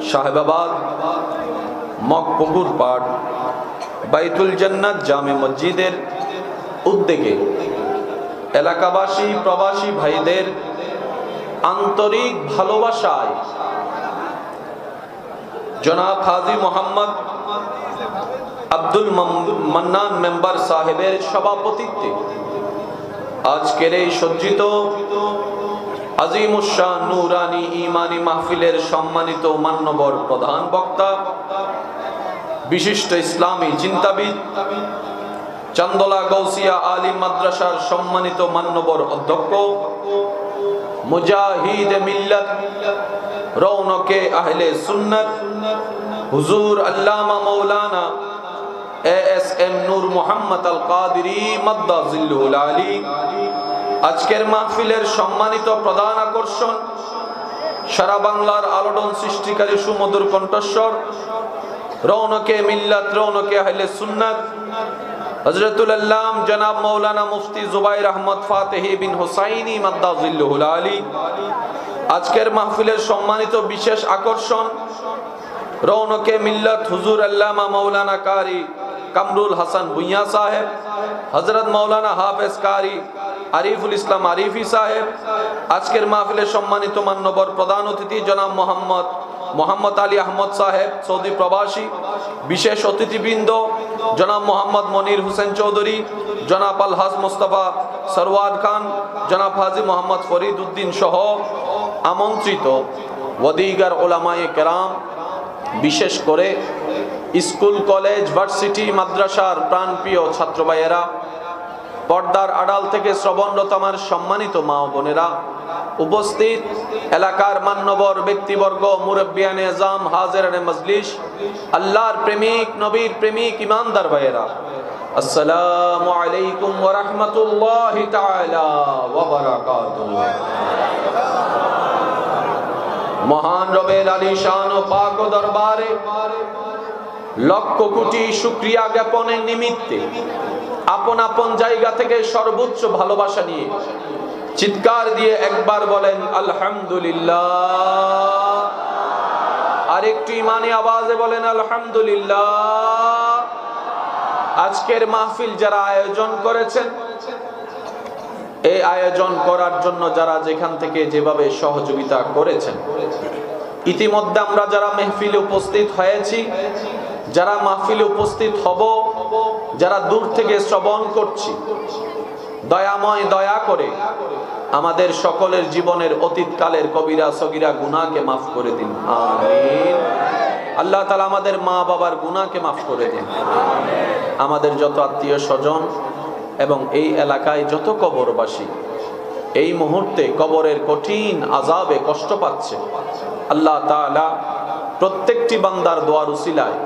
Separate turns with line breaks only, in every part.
শাহবাবাদ মগপুকুর পাট বাইতুল জান্নাত জামে মসজিদের উদ্যোগে এলাকাবাসী প্রবাসী ভাইদের আন্তরিক ভালোবাসায় জনাব হাজী মোহাম্মদ আব্দুল মান্নান মেম্বার সাহেবের সভাপতিত্বে আজকের এই সজ্জিত আজিমুশান নুরানি ইমানি মাহফিলের সম্মানিত মান্যবর প্রধান বক্তা বিশিষ্ট ইসলামী চিন্তাবিদ চান্দলা গৌসিয়া আলিম মাদ্রাসার সম্মানিত মান্যবর অধ্যক্ষ মুজাহিদ মিল্লাত রৌনকে আহলে সুন্নাত হুজুর আল্লামা মাওলানা এএসএম নূর মোহাম্মদ আল কাদেরী মাদ্দাজিল্লুল আলী আজকের মাহফিলের সম্মানিত প্রধান আকর্ষণ সারা বাংলার আলোড়ন সৃষ্টিকারী সুমধুর কণ্ঠস্বর রৌনকে মিল্লাত রৌনকে আহলে সুন্নাত হযরতুল আল্লাম জনাব মাওলানা মুফতি জুবাইর আহমদ ফাতেহি বিন হুসাইনি মাদ্দাজিল্লুল আলী আজকের মাহফিলের সম্মানিত বিশেষ আকর্ষণ রৌনকে মিল্লাত হুজুর আল্লামা মাওলানা কারি কামরুল হাসান ভুইয়া সাহেব হযরত মাওলানা হাফেজ কারি আরিফুল ইসলাম আরিফি সাহেব আজকের মাহফিলের সম্মানিত মান্যবর প্রধান অতিথি জনাব মোহাম্মদ আলী আহমদ সাহেব সৌদি প্রবাসী বিশেষ অতিথিবৃন্দ জনাব মোহাম্মদ মনির হোসেন চৌধুরী জনাব আলহাজ মোস্তফা সরওয়ার খান জনাব হাজী মোহাম্মদ ফরিদ উদ্দিন সহ আমন্ত্রিত ওয়াদিগার ওলামায়ে কেরাম বিশেষ করে স্কুল কলেজ ভার্সিটি মাদ্রাসার প্রাণপ্রিয় ছাত্র ভাইয়েরা পর্দার আড়াল থেকে শ্রবণরত আমার সম্মানিত মা ও বোনেরা উপস্থিত এলাকার মান্যবর ব্যক্তিবর্গ মুরব্বিয়ানে আজম হাজিরানে মজলিস আল্লাহর প্রেমিক নবীর প্রেমিক ইমানদার ভাইয়েরা আসসালামু আলাইকুম ওয়া রাহমাতুল্লাহি তাআলা ওয়া বারাকাতুহু। মহান রবের আলিশান ও পাক দরবারে লক্ষ কোটি শুকরিয়া জ্ঞাপনের নিমিত্তে আপন আপন জায়গা থেকে সর্বোচ্চ ভালোবাসা নিয়ে চিৎকার দিয়ে একবার বলেন আলহামদুলিল্লাহ, আর একটু ইমানি আওয়াজে বলেন আলহামদুলিল্লাহ। আজকের মাহফিল যারা আয়োজন করেছেন, এই আয়োজন করার জন্য যারা যেখান থেকে যেভাবে সহযোগিতা করেছেন, ইতিমধ্যে আমরা যারা মাহফিলে উপস্থিত হয়েছি, যারা মাহফিলে উপস্থিত হব, যারা দূর থেকে শ্রবণ করছি, দয়াময় দয়া করে আমাদের সকলের জীবনের অতীতকালের কবিরা সগীরা গুনাহকে মাফ করে দিন, আমিন। আল্লাহ তাআলা আমাদের মা বাবার গুনাহকে মাফ করে দিন। আমাদের যত আত্মীয় স্বজন এবং এই এলাকায় যত কবরবাসী এই মুহূর্তে কবরের কঠিন আযাবে কষ্ট পাচ্ছে, আল্লাহ তাআলা প্রত্যেকটি বান্দার দোয়ার উসিলায়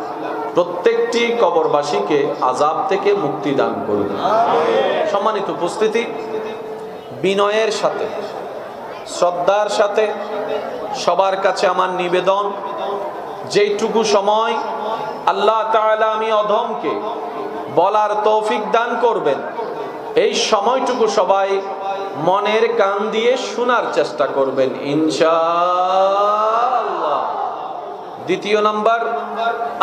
প্রত্যেকটি কবরবাসীকে আযাব থেকে মুক্তি দান করুন। সম্মানিত উপস্থিতি, বিনয়ের সাথে শ্রদ্ধার সাথে সবার কাছে আমার নিবেদন, যেইটুকু সময় আল্লাহ তাআলা আমি অধমকে বলার তৌফিক দান করবেন, এই সময়টুকু সবাই মনের কান দিয়ে শোনার চেষ্টা করবেন ইনশাআল্লাহ। দ্বিতীয় নাম্বার,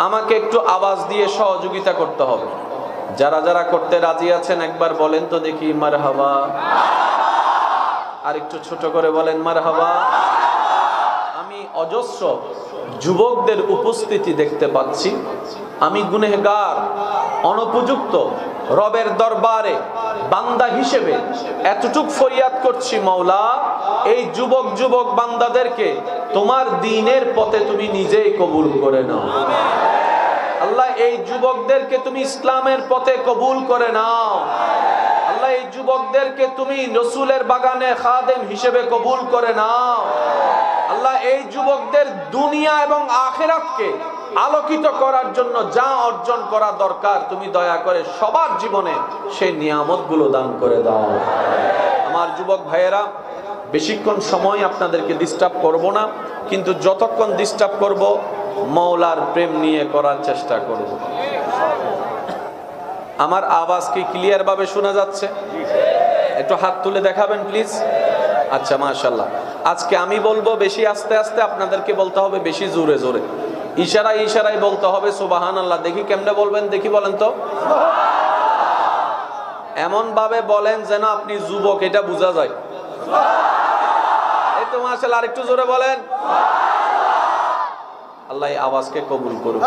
আমাকে একটু আওয়াজ দিয়ে সহযোগিতা করতে হবে। যারা যারা করতে রাজি আছেন একবার বলেন তো দেখি মারহাবা। আর একটু ছোট করে বলেন মারহাবা। আমি অজস্র যুবকদের উপস্থিতি দেখতে পাচ্ছি। আমি গুনেহগার, অনুপযুক্ত, রবের দরবারে বান্দা হিসেবে এতটুক ফরিয়াদ করছি, মাওলা এই যুবক বান্দাদেরকে তোমার দ্বীনের পথে তুমি নিজেই কবুল করে নাও। আল্লাহ এই যুবকদেরকে তুমি ইসলামের পথে কবুল করে নাও। আল্লাহ এই যুবকদেরকে তুমি রাসূলের বাগানে খাদেম হিসেবে কবুল করে নাও। আল্লাহ এই যুবকদের দুনিয়া এবং আখিরাতকে আলোকিত করার জন্য যা অর্জন করা দরকার তুমি দয়া করে সবার জীবনে সেই নিয়ামতগুলো দান করে দাও। আমার যুবক ভাইয়েরা, বেশিক্ষণ সময় আপনাদেরকে ডিস্টার্ব করব না, কিন্তু যতক্ষণ ডিস্টার্ব করব মাওলার প্রেম নিয়ে করার চেষ্টা করব। আমার আওয়াজ কি ক্লিয়ার ভাবে শোনা যাচ্ছে? একটু হাত তুলে দেখাবেন প্লিজ। আচ্ছা, মাশাআল্লাহ। আজকে আমি বলবো বেশি আস্তে আস্তে, আপনাদেরকে বলতে হবে বেশি জোরে জোরে, ইশারায় ইশারায় বলতে হবে সুবহানাল্লাহ। দেখি কেমনে বলবেন, দেখি বলেন তো। এমন ভাবে বলেন যেন আপনি যুবক, এটা বোঝা যায়। এই তো মাশাআল্লাহ, আরেকটু জোরে বলেন। আল্লাহ এই আওয়াজকে কবুল করুন।